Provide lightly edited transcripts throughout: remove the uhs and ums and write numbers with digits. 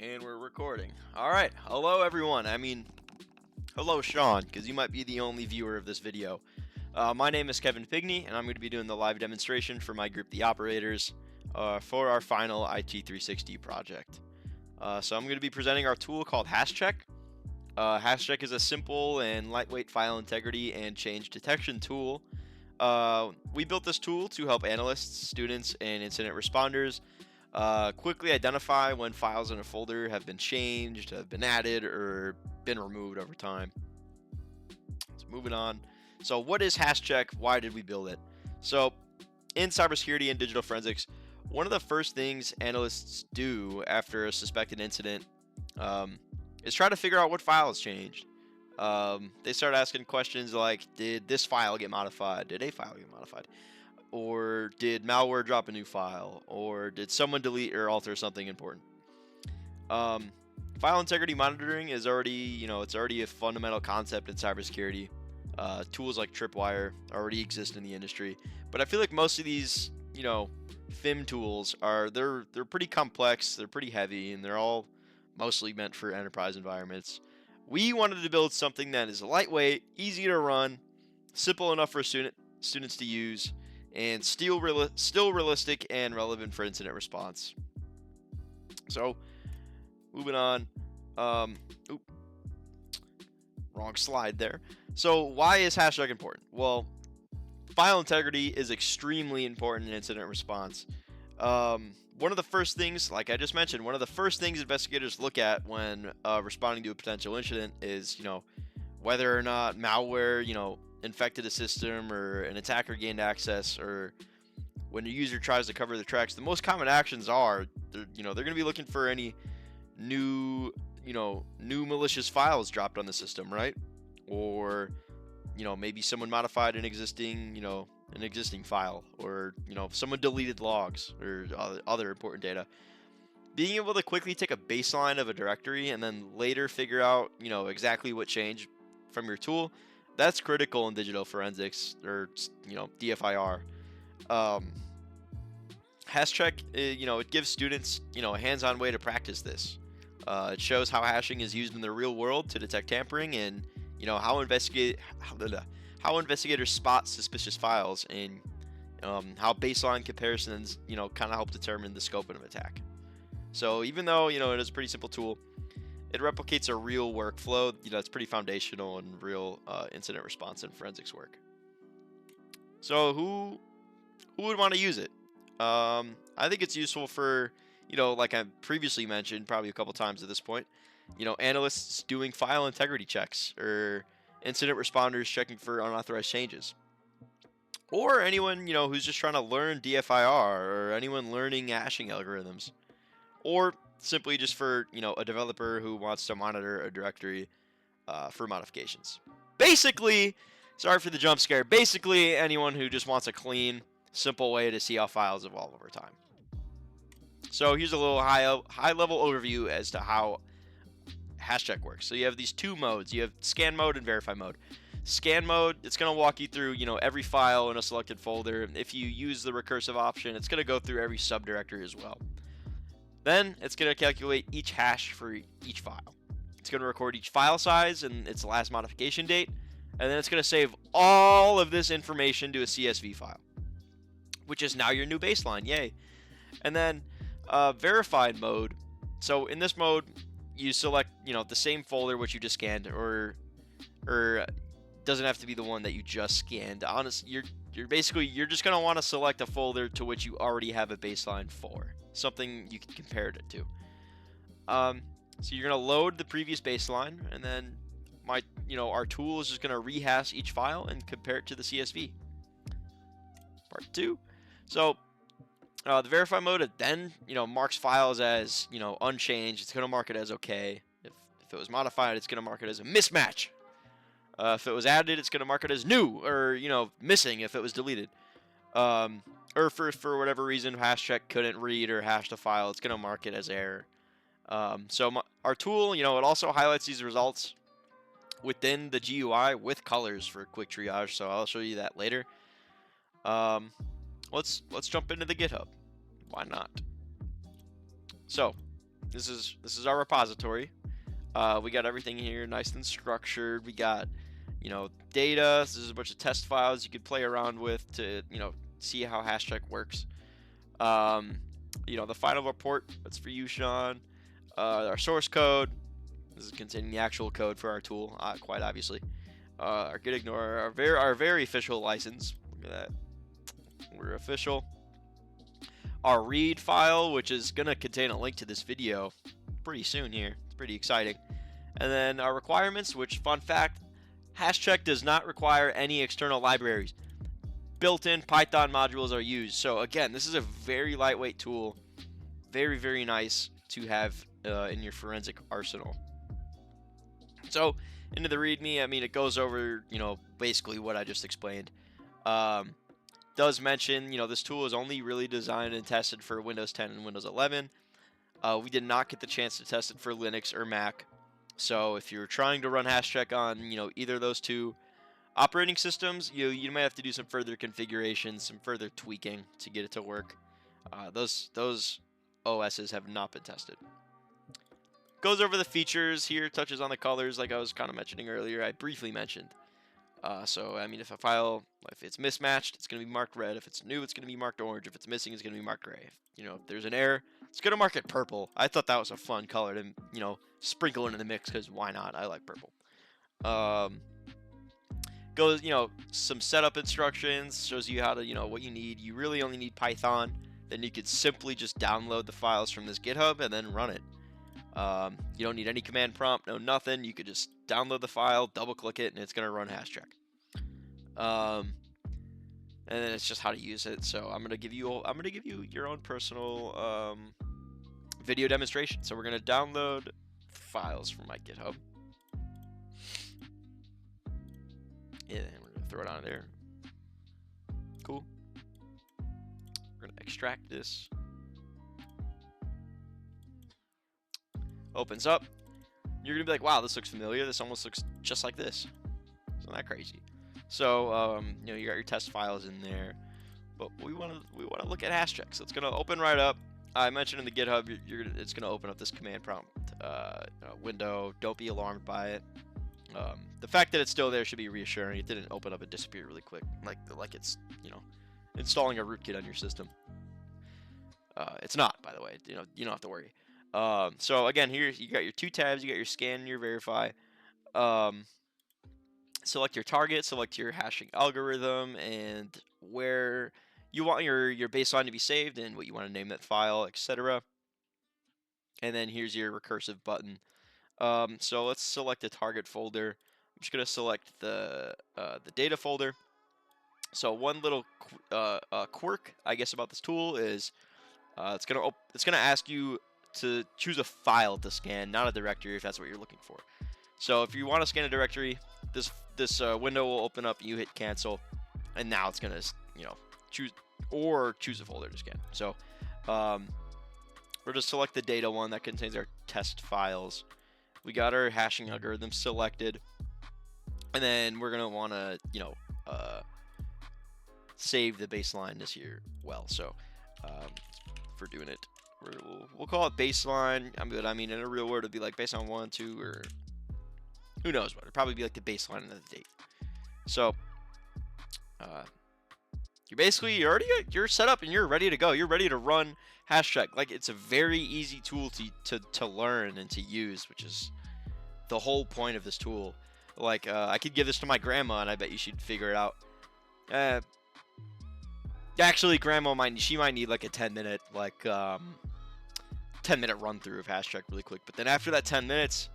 And we're recording. All right. Hello, everyone. Hello, Sean, because you might be the only viewer of this video. My name is Kevin Pigney, and I'm going to be doing the live demonstration for my group, the Operators, for our final IT-360 project. So I'm going to be presenting our tool called HashCheck. HashCheck is a simple and lightweight file integrity and change detection tool. We built this tool to help analysts, students, and incident responders quickly identify when files in a folder have been changed, have been added, or been removed over time. So moving on. So what is HashCheck? Why did we build it? So in cybersecurity and digital forensics, one of the first things analysts do after a suspected incident is try to figure out what files changed. They start asking questions like, did this file get modified? Did a file get modified? Or did malware drop a new file? Or did someone delete or alter something important? File integrity monitoring is already, it's already a fundamental concept in cybersecurity. Tools like Tripwire already exist in the industry, but I feel like most of these, FIM tools they're pretty complex, they're pretty heavy, and they're all mostly meant for enterprise environments. We wanted to build something that is lightweight, easy to run, simple enough for students to use, and still realistic and relevant for incident response. So, moving on. Wrong slide there. So, why is HashCheck important? Well, file integrity is extremely important in incident response. One of the first things, like I just mentioned, one of the first things investigators look at when responding to a potential incident is, whether or not malware, infected a system, or an attacker gained access, or when a user tries to cover the tracks. The most common actions are, they're going to be looking for any new malicious files dropped on the system, right? Or maybe someone modified an existing file, or someone deleted logs or other important data. Being able to quickly take a baseline of a directory and then later figure out exactly what changed from your tool, that's critical in digital forensics, or DFIR. HashCheck, it gives students a hands-on way to practice this. It shows how hashing is used in the real world to detect tampering, and how investigators spot suspicious files, and how baseline comparisons kind of help determine the scope of an attack. So even though it is a pretty simple tool, it replicates a real workflow. It's pretty foundational in real incident response and forensics work. So who would want to use it? I think it's useful for like I previously mentioned, probably a couple times at this point, analysts doing file integrity checks, or incident responders checking for unauthorized changes, or anyone who's just trying to learn DFIR, or anyone learning hashing algorithms, or simply just for a developer who wants to monitor a directory for modifications. Basically, sorry for the jump scare. Basically, anyone who just wants a clean, simple way to see how files evolve over time. So here's a little high-level overview as to how HashCheck works. So you have these two modes. You have scan mode and verify mode. Scan mode, it's going to walk you through, every file in a selected folder. If you use the recursive option, it's going to go through every subdirectory as well. Then it's going to calculate each hash for each file. It's going to record each file size and its last modification date, and then it's going to save all of this information to a CSV file, which is now your new baseline. Yay. And then verified mode. So in this mode, you select the same folder which you just scanned, or doesn't have to be the one that you just scanned. Honestly, you're just going to want to select a folder to which you already have a baseline for, something you can compare it to. So you're going to load the previous baseline, and then our tool is just going to rehash each file and compare it to the CSV. Part 2. So the verify mode, it then marks files as unchanged. It's going to mark it as okay. If it was modified, it's going to mark it as a mismatch. If it was added, it's going to mark it as new, or missing if it was deleted. Or for whatever reason HashCheck couldn't read or hash the file, it's going to mark it as error. Our tool, it also highlights these results within the GUI with colors for quick triage. So I'll show you that later. Let's jump into the GitHub. Why not? So this is our repository. We got everything here nice and structured. We got, data. This is a bunch of test files you could play around with to, see how HashCheck works. The final report, that's for you, Sean. Our source code, this is containing the actual code for our tool, quite obviously. Our git ignore, our very official license. Look at that. We're official. Our read file, which is going to contain a link to this video pretty soon here. It's pretty exciting. And then our requirements, which, fun fact, HashCheck does not require any external libraries. Built-in Python modules are used. So again, this is a very lightweight tool. Very, very nice to have in your forensic arsenal. So into the README, I mean, it goes over, basically what I just explained. Does mention, this tool is only really designed and tested for Windows 10 and Windows 11. We did not get the chance to test it for Linux or Mac. So if you're trying to run HashCheck on, either of those two operating systems, you might have to do some further configuration, some further tweaking to get it to work. Those OSs have not been tested. Goes over the features here, touches on the colors like I was kind of mentioning earlier. I briefly mentioned. So, I mean, if it's mismatched, it's going to be marked red. If it's new, it's going to be marked orange. If it's missing, it's going to be marked gray. If there's an error, it's going to mark it purple. I thought that was a fun color to, sprinkle into the mix because why not? I like purple. Goes, some setup instructions, shows you how to, what you need. You really only need Python. Then you could simply just download the files from this GitHub and then run it. You don't need any command prompt, no nothing. You could just download the file, double click it, and it's going to run HashCheck. And then it's just how to use it. So I'm going to give you your own personal video demonstration. So we're going to download files from my GitHub. And we're going to throw it on there. Cool. We're going to extract this. Opens up. You're going to be like, wow, this looks familiar. This almost looks just like this. Isn't that crazy? So, you got your test files in there. But we want to look at HashCheck. So it's going to open right up. I mentioned in the GitHub, it's going to open up this command prompt window. Don't be alarmed by it. The fact that it's still there should be reassuring. It didn't open up and disappear really quick, like it's installing a rootkit on your system. It's not, by the way. You don't have to worry. So again, here you got your two tabs. You got your scan and your verify. Select your target. Select your hashing algorithm and where you want your baseline to be saved and what you want to name that file, etc. And then here's your recursive button. So let's select a target folder. I'm just gonna select the data folder. So one little quirk, I guess, about this tool is it's gonna ask you to choose a file to scan, not a directory, if that's what you're looking for. So if you want to scan a directory, this window will open up. You hit cancel, and now it's gonna choose a folder to scan. So we're just select the data one that contains our test files. We got our hashing algorithm selected, and then we're gonna want to save the baseline this here. So for doing it, we'll call it baseline. I mean, in a real word, it'd be like baseline 1, 2, or who knows what. It'd probably be like the baseline and the date. So you're set up and you're ready to go. You're ready to run HashCheck. Like, it's a very easy tool to learn and to use, which is the whole point of this tool. Like, I could give this to my grandma and I bet you she'd figure it out. Actually, grandma might need like a 10-minute run through of HashCheck really quick. But then after that 10 minutes,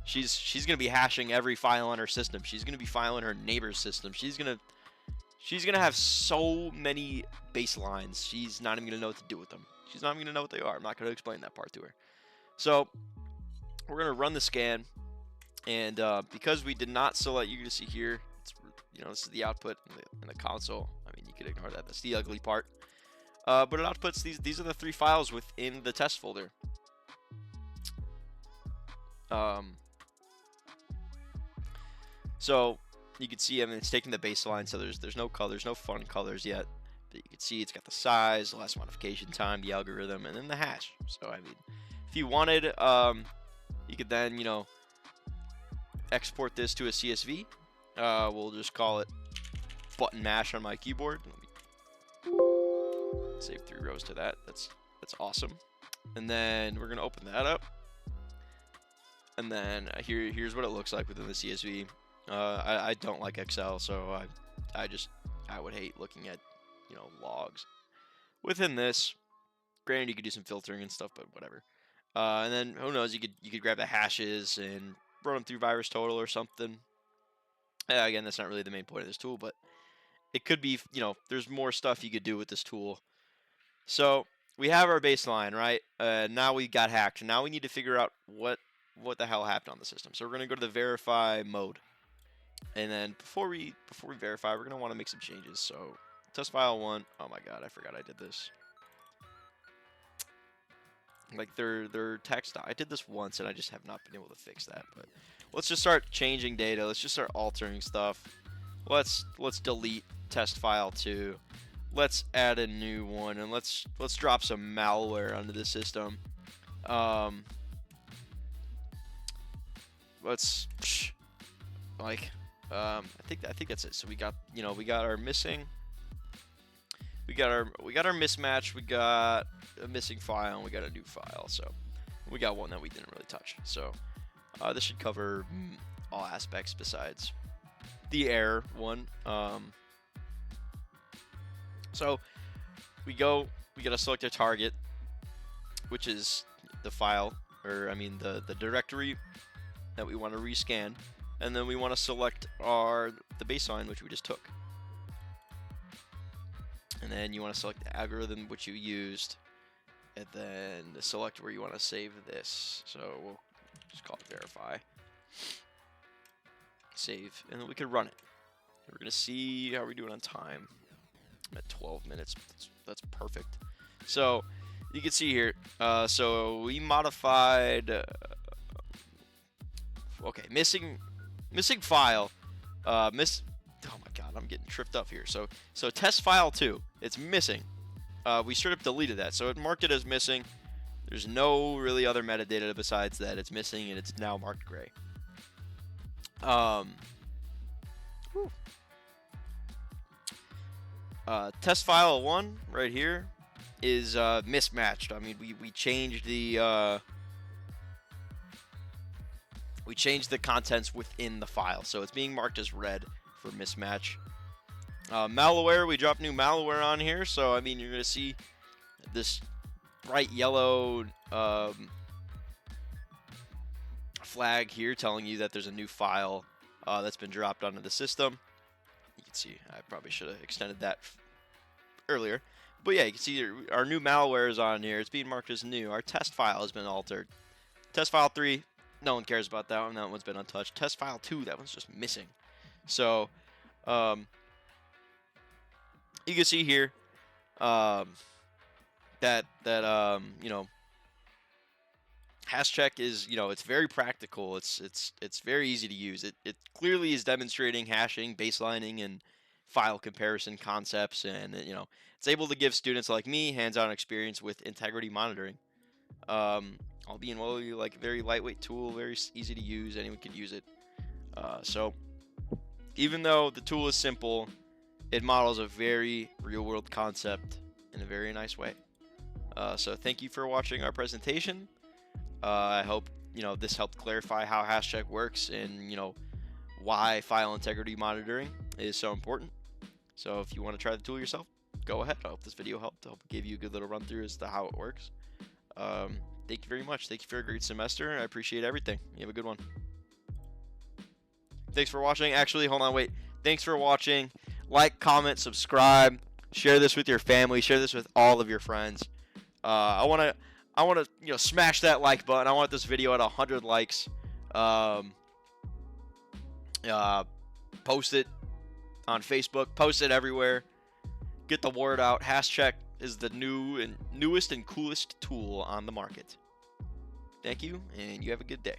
she's gonna be hashing every file on her system. She's gonna be filing her neighbor's system. She's gonna have so many baselines. She's not even gonna know what to do with them. She's not even gonna know what they are. I'm not gonna explain that part to her. So we're gonna run the scan, and because we did not select, you're gonna see here, this is the output in the console. I mean, you could ignore that. That's the ugly part. But it outputs these are the 3 files within the test folder. So you can see, I mean, it's taking the baseline, so there's no colors, no fun colors yet. But you can see it's got the size, the last modification time, the algorithm, and then the hash. So I mean, If you wanted, you could then, export this to a CSV. We'll just call it button mash on my keyboard. Let me save 3 rows to that. That's awesome. And then we're gonna open that up. And then here's what it looks like within the CSV. I don't like Excel, so I would hate looking at logs within this. Granted, you could do some filtering and stuff, but whatever. And then who knows? You could grab the hashes and run them through VirusTotal or something. Again, that's not really the main point of this tool, but it could be. There's more stuff you could do with this tool. So we have our baseline, right? Now we got hacked. Now we need to figure out what the hell happened on the system. So we're gonna go to the verify mode, and then before we verify, we're gonna want to make some changes. So test file 1. Oh my god, I forgot I did this. Like their text. I did this once, and I just have not been able to fix that. But let's just start changing data. Let's just start altering stuff. Let's delete test file 2. Let's add a new one, and let's drop some malware onto the system. I think that's it. So we got our missing. We got our mismatch. We got a missing file, and we got a new file. So we got one that we didn't really touch. So this should cover all aspects besides the error one. So we gotta select a target, which is the file, or I mean the directory that we want to rescan, and then we want to select the baseline, which we just took. And then you want to select the algorithm which you used, and then select where you want to save this. So we'll just call it verify. Save, and then we can run it. We're gonna see how we're doing on time. I'm at 12 minutes. That's perfect. So you can see here. So we modified. Okay, missing file. Oh my god, I'm getting tripped up here. So test file 2, it's missing. We straight up deleted that, so it marked it as missing. There's no really other metadata besides that it's missing, and it's now marked gray. Test file 1 right here is mismatched. I mean, we changed the contents within the file, so it's being marked as red for mismatch. Malware, we dropped new malware on here, so I mean you're gonna see this bright yellow flag here telling you that there's a new file that's been dropped onto the system. You can see I probably should have extended that earlier, but yeah, you can see our new malware is on here. It's being marked as new. Our test file has been altered. Test file 3, no one cares about that one. That one's been untouched. Test file 2, that one's just missing. So you can see here that HashCheck is, it's very practical. It's very easy to use. It clearly is demonstrating hashing, baselining, and file comparison concepts, and it's able to give students like me hands-on experience with integrity monitoring. All being well, like very lightweight tool, very easy to use. Anyone can use it. So even though the tool is simple, it models a very real-world concept in a very nice way. So thank you for watching our presentation. I hope this helped clarify how HashCheck works and why file integrity monitoring is so important. So if you want to try the tool yourself, go ahead. I hope this video helped. I hope it gave you a good little run through as to how it works. Thank you very much. Thank you for a great semester. I appreciate everything. You have a good one. Thanks for watching. Actually, hold on, wait. Thanks for watching. Like, comment, subscribe. Share this with your family. Share this with all of your friends. I want to smash that like button. I want this video at 100 likes. Post it on Facebook. Post it everywhere. Get the word out. HashCheck is the newest and coolest tool on the market. Thank you, and you have a good day.